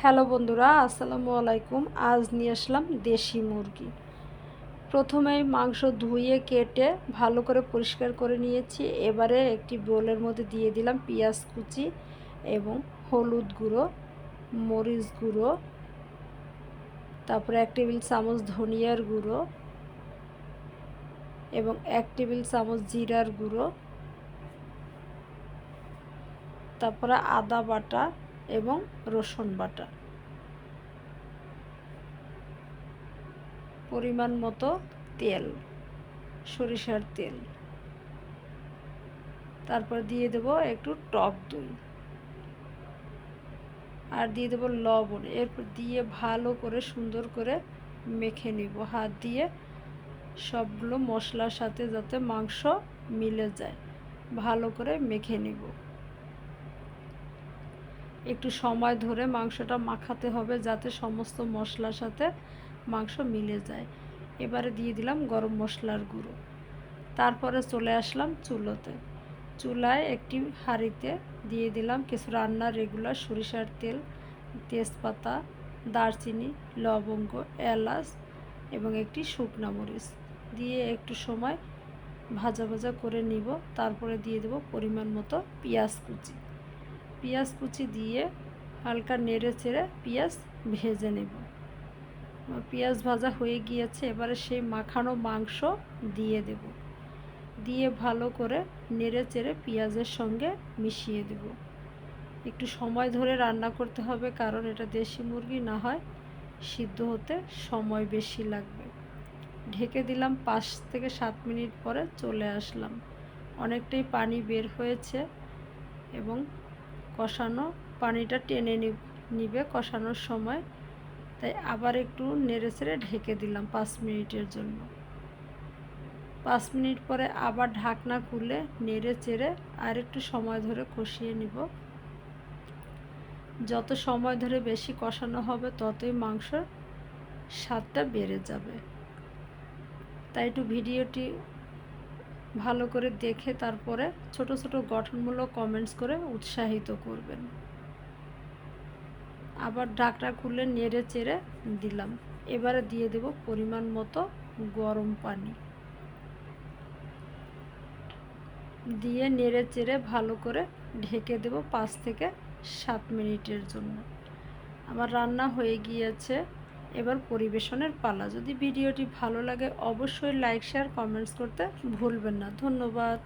Hello বন্ধুরা, আসসালামু আলাইকুম। আজ নিয়ে আসলাম দেশি মুরগি। প্রথমেই মাংস ধুয়ে কেটে ভালো করে পরিষ্কার করে নিয়েছি। এবারে একটি বোলের মধ্যে দিয়ে দিলাম পেঁয়াজ কুচি এবং হলুদ গুঁড়ো, মরিচ গুঁড়ো, তারপরে 1 টেবিল চামচ ধনিয়ার গুঁড়ো এবং 1 টেবিল চামচ জিরার গুঁড়ো, তারপরে আদা বাটা এবং রসুন বাটা, পরিমাণ মতো তেল, সরিষার তেল, তারপর দিয়ে দেব একটু টক দই আর দিয়ে দেব লবণ। এরপর দিয়ে ভালো করে সুন্দর করে মেখে নিব হাত দিয়ে, সবগুলো মশলার সাথে যাতে মাংস মিলে যায় ভালো করে মেখে নিব। একটু সময় ধরে মাংসটা মাখাতে হবে যাতে সমস্ত মশলার সাথে মাংস মিলে যায়। এবারে দিয়ে দিলাম গরম মশলার গুঁড়ো। তারপরে চলে আসলাম চুলোতে। চুলায় একটি হাঁড়িতে দিয়ে দিলাম কিছু রান্নার রেগুলার সরিষার তেল, তেজপাতা, দারচিনি, লবঙ্গ, এলাচ এবং একটি শুকনা মরিচ দিয়ে একটু সময় ভাজা ভাজা করে নিব। তারপরে দিয়ে দেব পরিমাণ মতো পেঁয়াজ কুচি। পেঁয়াজ কুচি দিয়ে হালকা নেড়ে চেড়ে পেঁয়াজ ভেজে নেব। পেঁয়াজ ভাজা হয়ে গিয়েছে, এবারে সেই মাখানো মাংস দিয়ে দেব। দিয়ে ভালো করে নেড়ে চেড়ে পেঁয়াজের সঙ্গে মিশিয়ে দেব। একটু সময় ধরে রান্না করতে হবে, কারণ এটা দেশি মুরগি, না হয় সিদ্ধ হতে সময় বেশি লাগবে। ঢেকে দিলাম। 5 থেকে 7 মিনিট পরে চলে আসলাম। অনেকটাই পানি বের হয়েছে এবং পানিটা টেনে নিবে কষানোর সময়, তাই আবার একটু নেড়ে চেড়ে ঢেকে দিলাম 5 মিনিটের জন্য। 5 মিনিট পরে আবার ঢাকনা খুলে নেড়ে চেড়ে আর একটু সময় ধরে কষিয়ে নিব। যত সময় ধরে বেশি কষানো হবে ততই মাংসের স্বাদটা বেড়ে যাবে। তাই একটু ভিডিওটি ভালো করে দেখে তারপরে ছোট ছোট গঠনমূলক কমেন্টস করে উৎসাহিত করবেন। আবার ঢাকনা খুলে নেড়ে চেড়ে দিলাম। এবারে দিয়ে দেব পরিমাণ মতো গরম পানি, দিয়ে নেড়ে চেড়ে ভালো করে ঢেকে দেব 5 থেকে 7 মিনিটের জন্য। আমার রান্না হয়ে গিয়েছে। এবার পরিবেশনের পালা। যদি ভিডিওটি ভালো লাগে অবশ্যই লাইক, শেয়ার, কমেন্টস করতে ভুলবেন না। ধন্যবাদ।